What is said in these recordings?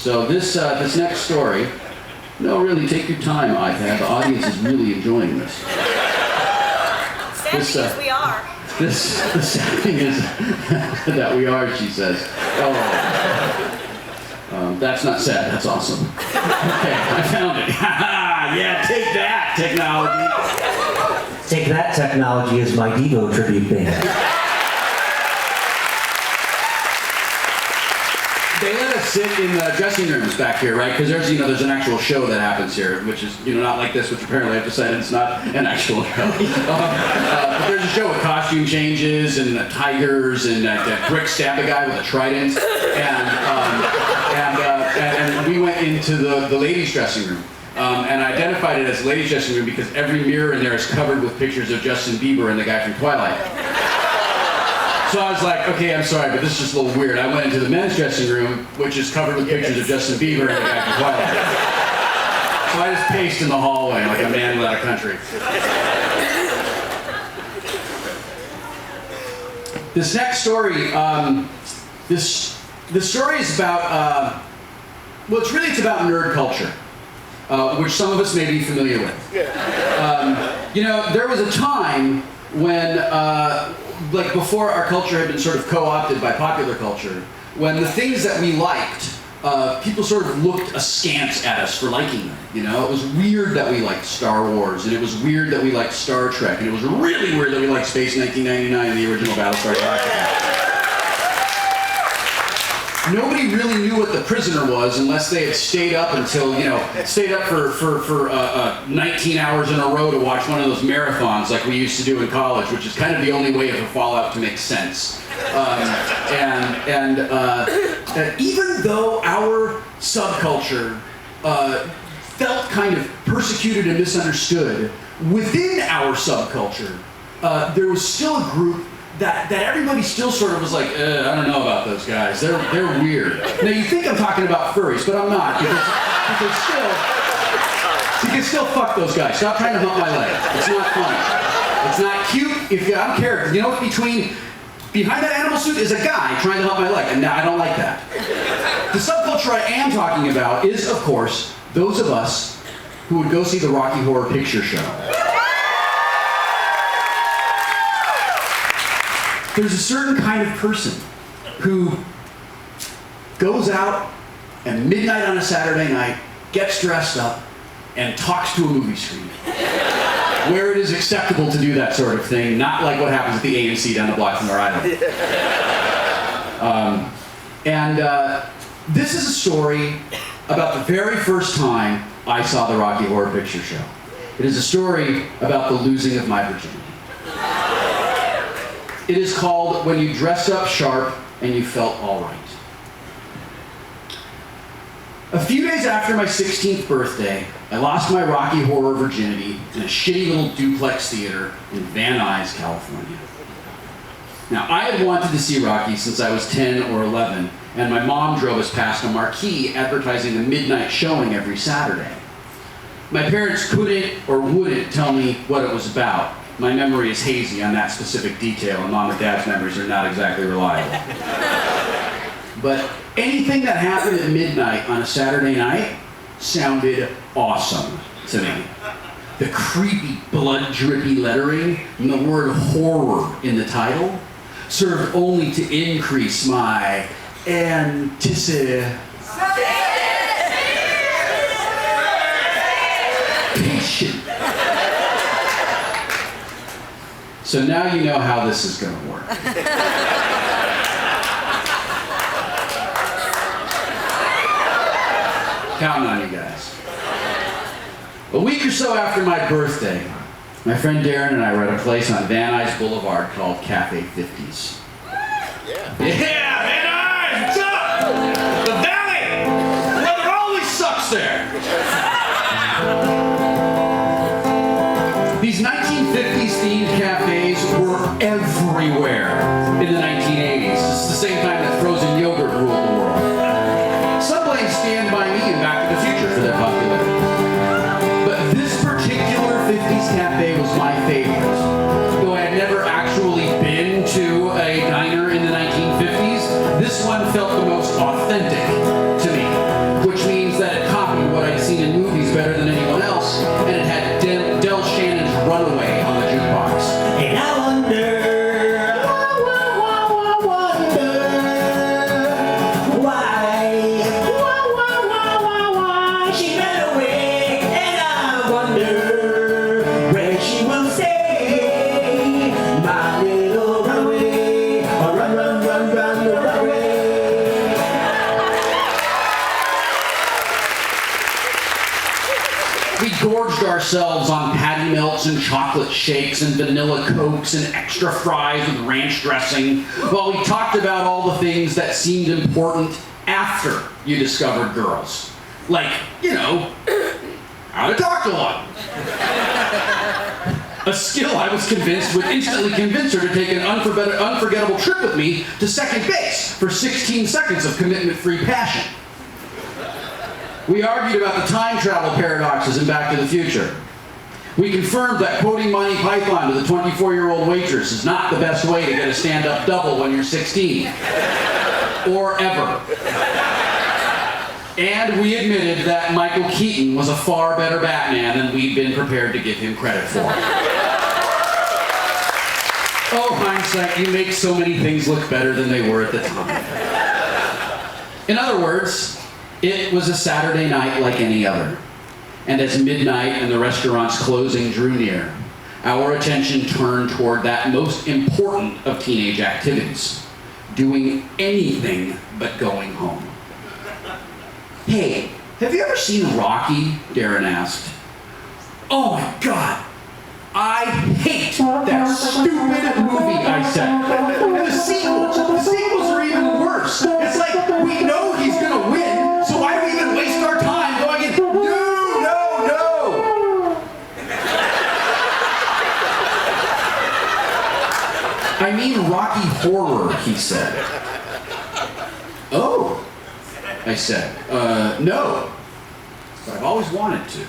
So this next story, no, really, take your time, iPad. The audience is really enjoying this. Sad we are. The sad thing is that we are, she says. Oh, that's not sad. That's awesome. Okay, I found it. Yeah, take that, technology. Take That Technology is my Devo tribute band. They let us sit in the dressing rooms back here, right? Because there's an actual show that happens here, which is, not like this, which apparently I've decided it's not an actual show. But there's a show with costume changes and tigers and Rick stabbed a guy with a trident. And we went into the ladies' dressing room. And I identified it as ladies' dressing room because every mirror in there is covered with pictures of Justin Bieber and the guy from Twilight. So I was like, okay, I'm sorry, but this is just a little weird. I went into the men's dressing room, which is covered with pictures of Justin Bieber and the guy from Twilight. So I just paced in the hallway like a man without a country. This next story, this story is about, it's about nerd culture, which some of us may be familiar with. There was a time when, before our culture had been sort of co-opted by popular culture, when the things that we liked, people sort of looked askance at us for liking them. It was weird that we liked Star Wars, and it was weird that we liked Star Trek, and it was really weird that we liked Space 1999, the original Battlestar Galactica. Nobody really knew what The Prisoner was unless they had stayed up until, for 19 hours in a row to watch one of those marathons like we used to do in college, which is kind of the only way for Fallout to make sense. Even though our subculture felt kind of persecuted and misunderstood, within our subculture, there was still a group that everybody still sort of was like, I don't know about those guys. They're weird. Now you think I'm talking about furries, but I'm not, because you can still fuck those guys. Stop trying to hump my leg. It's not funny. It's not cute. If I'm character, behind that animal suit is a guy trying to hump my leg, and now I don't like that. The subculture I am talking about is, of course, those of us who would go see the Rocky Horror Picture Show. There's a certain kind of person who goes out at midnight on a Saturday night, gets dressed up, and talks to a movie screen. Where it is acceptable to do that sort of thing, not like what happens at the AMC down the block from where I live. This is a story about the very first time I saw the Rocky Horror Picture Show. It is a story about the losing of my virginity. It is called When You Dressed Up Sharp and You Felt All Right. A few days after my 16th birthday, I lost my Rocky Horror virginity in a shitty little duplex theater in Van Nuys, California. Now, I had wanted to see Rocky since I was 10 or 11, and my mom drove us past a marquee advertising a midnight showing every Saturday. My parents couldn't or wouldn't tell me what it was about. My memory is hazy on that specific detail, and Mom and Dad's memories are not exactly reliable. But anything that happened at midnight on a Saturday night sounded awesome to me. The creepy, blood-drippy lettering and the word horror in the title served only to increase my anticipation. So now you know how this is going to work. Counting on you guys. A week or so after my birthday, my friend Darren and I were at a place on Van Nuys Boulevard called Cafe 50s. Yeah, Van Nuys, what's up? The Valley! Weather always sucks there. These 1950s themed cafes were everywhere in the 1980s. It's the same time that frozen yogurt ruled the world. Some blame Stand By Me and Back to the Future for their popularity. But this particular 50s cafe was my favorite. Though I had never actually been to a diner in the 1950s, gorged ourselves on patty melts and chocolate shakes and vanilla cokes and extra fries with ranch dressing, while we talked about all the things that seemed important after you discovered girls. Like, you know, how to talk to one. A skill I was convinced would instantly convince her to take an unforgettable trip with me to second base for 16 seconds of commitment-free passion. We argued about the time travel paradoxes in Back to the Future. We confirmed that quoting Monty Python to the 24-year-old waitress is not the best way to get a stand-up double when you're 16. Or ever. And we admitted that Michael Keaton was a far better Batman than we'd been prepared to give him credit for. Oh, hindsight, you make so many things look better than they were at the time. In other words, it was a Saturday night like any other. And as midnight and the restaurant's closing drew near, our attention turned toward that most important of teenage activities, doing anything but going home. Hey, have you ever seen Rocky? Darren asked. Oh my God, I hate that stupid movie, I said. And the sequels are even worse. It's like, we know he's gonna win, so why do we even waste our time going in, no. I mean Rocky Horror, he said. Oh, I said, no, but I've always wanted to.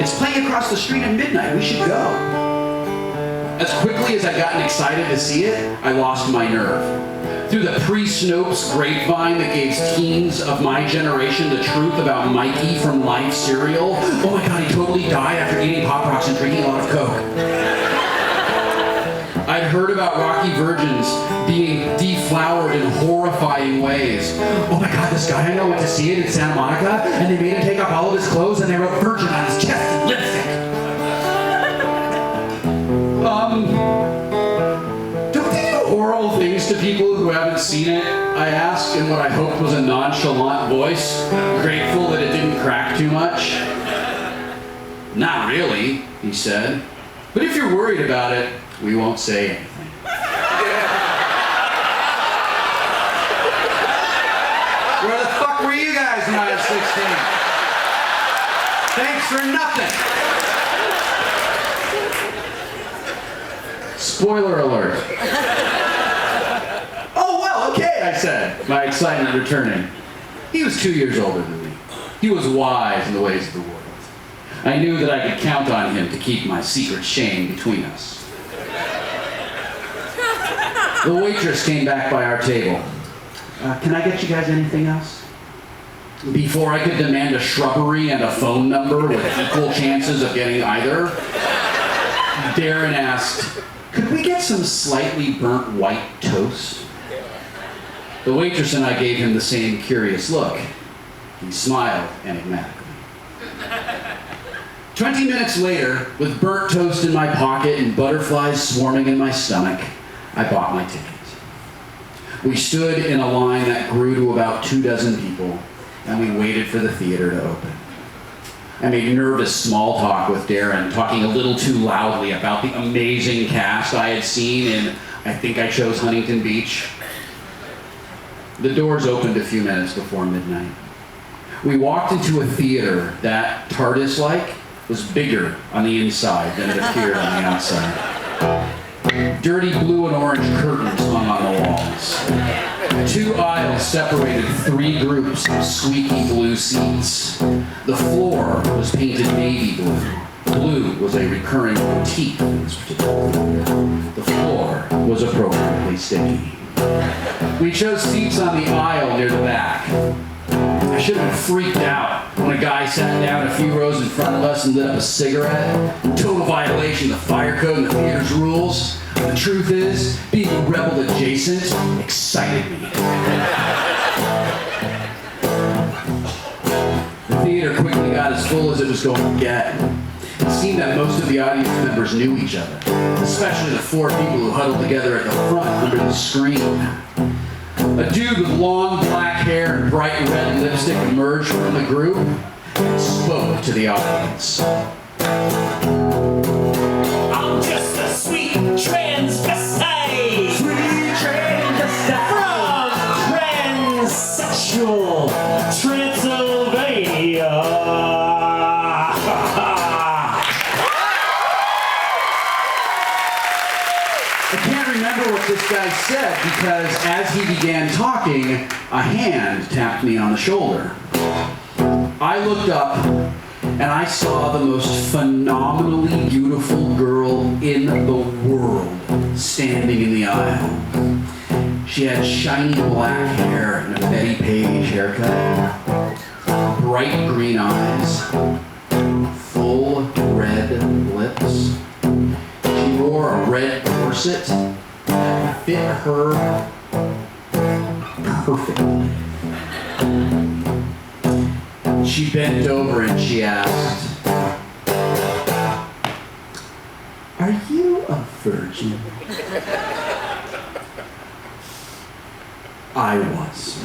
It's playing across the street at midnight, we should go. As quickly as I gotten excited to see it, I lost my nerve. Through the pre-Snopes grapevine that gave teens of my generation the truth about Mikey from Life cereal, oh my God, he totally died after eating Pop Rocks and drinking a lot of Coke. I'd heard about Rocky virgins being deflowered in horrifying ways. Oh my God, this guy I know went to see it in Santa Monica, and they made him take off all of his clothes, and they wrote virgin on his chest in lipstick. Don't they do oral things to people who haven't seen it? I asked in what I hoped was a nonchalant voice, grateful that it didn't crack too much. Not really, he said. But if you're worried about it, we won't say anything. Where the fuck were you guys when I was 16? Thanks for nothing. Spoiler alert. Oh, well, okay, I said, my excitement returning. He was 2 years older than me. He was wise in the ways of the world. I knew that I could count on him to keep my secret shame between us. The waitress came back by our table. Can I get you guys anything else? Before I could demand a shrubbery and a phone number with equal chances of getting either, Darren asked, could we get some slightly burnt white toast? The waitress and I gave him the same curious look. He smiled enigmatically. 20 minutes later, with burnt toast in my pocket and butterflies swarming in my stomach, I bought my ticket. We stood in a line that grew to about 24 people, and we waited for the theater to open. I made nervous small talk with Darren, talking a little too loudly about the amazing cast I had seen in, I think I chose Huntington Beach. The doors opened a few minutes before midnight. We walked into a theater that, TARDIS-like, was bigger on the inside than it appeared on the outside. Dirty blue and orange curtains hung on the walls. 2 aisles separated 3 groups of squeaky blue seats. The floor was painted navy blue. Blue was a recurring motif in this particular theater. The floor was appropriately sticky. We chose seats on the aisle near the back. I should have been freaked out when a guy sat down a few rows in front of us and lit up a cigarette. Total violation of the fire code and the theater's rules. The truth is, being rebel adjacent excited me. The theater quickly got as full as it was going to get. It seemed that most of the audience members knew each other, especially the 4 people who huddled together at the front under the screen. A dude with long black hair and bright red lipstick emerged from the group. and spoke to the audience. I'm just a sweet transvestite. Sweet transvestite. From transsexual Transylvania. I can't remember what this guy said because as he began talking, a hand tapped me on the shoulder. I looked up and I saw the most phenomenally beautiful girl in the world standing in the aisle. She had shiny black hair and a Betty Page haircut, bright green eyes, full red lips. She wore a red corset that fit her perfectly. She bent over and she asked, "Are you a virgin?" I was.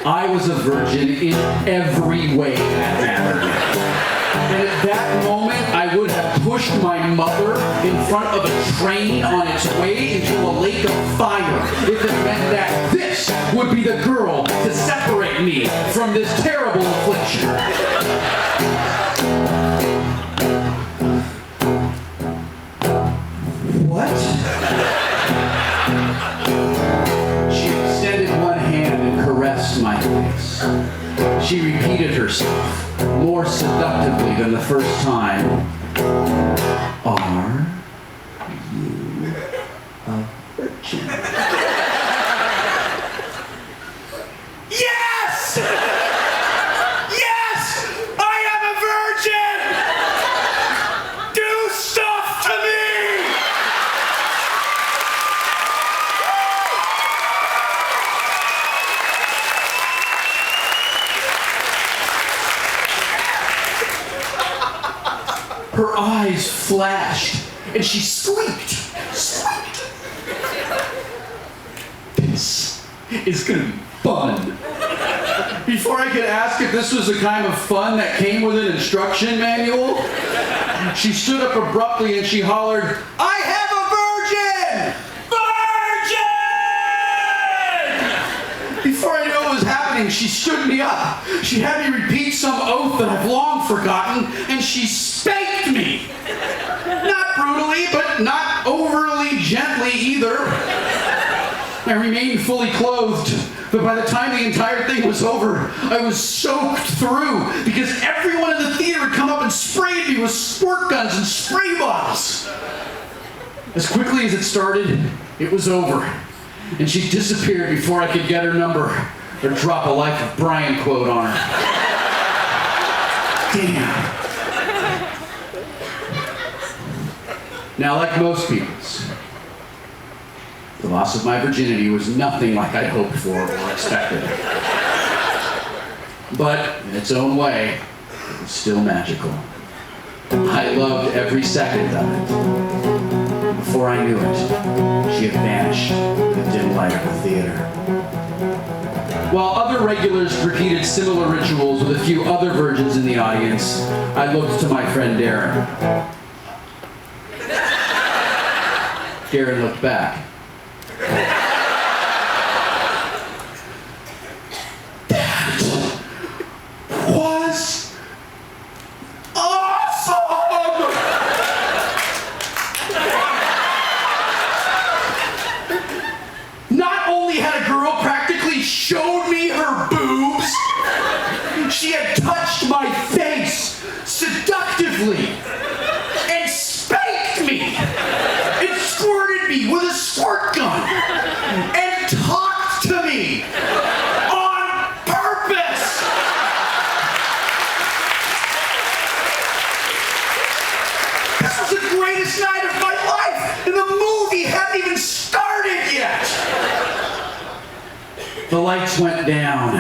I was a virgin in every way that mattered. And at that moment, I would have pushed my mother in front of a train on its way into a lake of fire if it meant that this would be the girl to separate me from this terrible affliction. What? She extended one hand and caressed my face. She repeated herself, more seductively than the first time. "Are you a virgin?" Yes! Yes! I am a virgin! Do stuff to me! Her eyes flashed, and she squeaked. Squeaked. This is gonna be fun. Before I could ask if this was the kind of fun that came with an instruction manual, she stood up abruptly and she hollered, "I have a virgin! Virgin!" Before I knew what was happening, she stood me up. She had me repeat some oath that I've long forgotten, and she spanked me. Not brutally, but not overly gently either. I remained fully clothed, but by the time the entire thing was over, I was soaked through because everyone in the theater had come up and sprayed me with squirt guns and spray bottles. As quickly as it started, it was over, and she disappeared before I could get her number or drop a Life of Brian quote on her. Damn. Now, like most people's, the loss of my virginity was nothing like I'd hoped for or expected. But in its own way, it was still magical. I loved every second of it. Before I knew it, she had vanished in the dim light of the theater. While other regulars repeated similar rituals with a few other virgins in the audience, I looked to my friend Darren. Darren looked back. That was awesome! Not only had a girl practically showed me her boobs, she had touched my face seductively and spanked me and squirted me with a squirt gun and talked to me on purpose. This was the greatest night of my life, and the movie hadn't even started yet. The lights went down,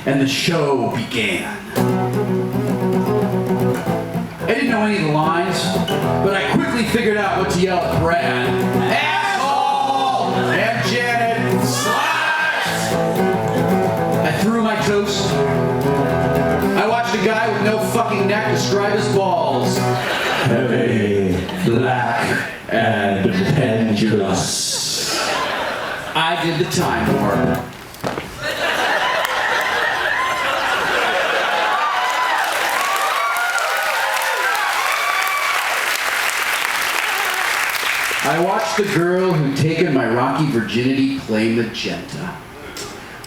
and the show began. I didn't know any of the lines, but I quickly figured out what to yell at Brad. Asshole! And Janet, slut! I threw my toast. I watched watched a guy with no fucking neck describe his balls. Heavy, black, and pendulous. I did the time warp. I watched the girl who'd taken my rocky virginity play Magenta,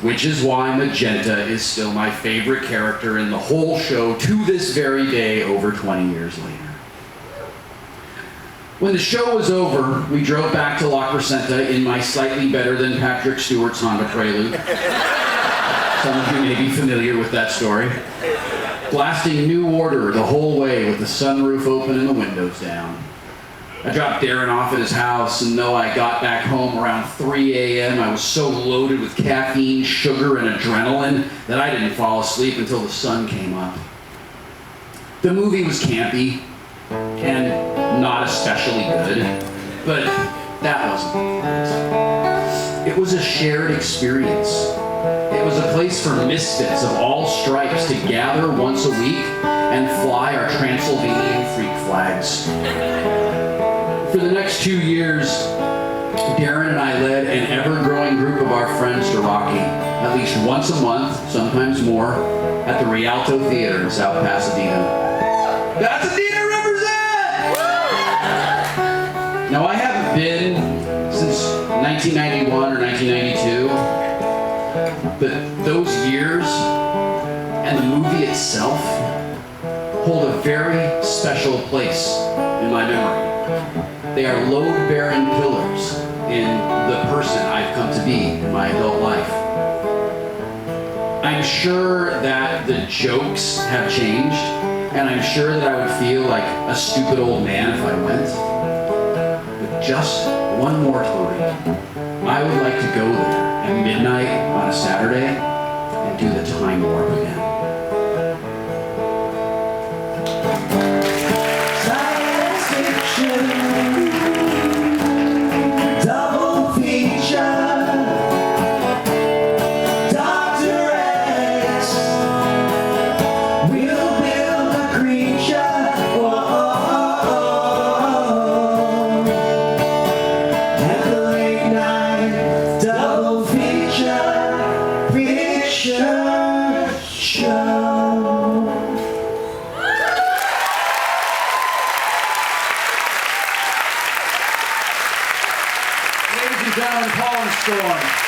which is why Magenta is still my favorite character in the whole show to this very day, over 20 years later. When the show was over, we drove back to La Crescenta in my slightly better than Patrick Stewart's Honda Prelude. Some of you may be familiar with that story. Blasting New Order the whole way with the sunroof open and the windows down. I dropped Darren off at his house, and though I got back home around 3 a.m., I was so loaded with caffeine, sugar, and adrenaline that I didn't fall asleep until the sun came up. The movie was campy and not especially good, but that wasn't it. It was a shared experience. It was a place for misfits of all stripes to gather once a week and fly our Transylvanian freak flags. For the next 2 years, Darren and I led an ever-growing group of our friends to Rocky, at least once a month, sometimes more, at the Rialto Theater in South Pasadena. Pasadena represent! Now, I haven't been since 1991 or 1992, but those years and the movie itself hold a very special place in my memory. They are load-bearing pillars in the person I've come to be in my adult life. I'm sure that the jokes have changed, and I'm sure that I would feel like a stupid old man if I went. But just one more time, I would like to go there at midnight on a Saturday and do the time warp again. Ladies and gentlemen, Paul and Storm.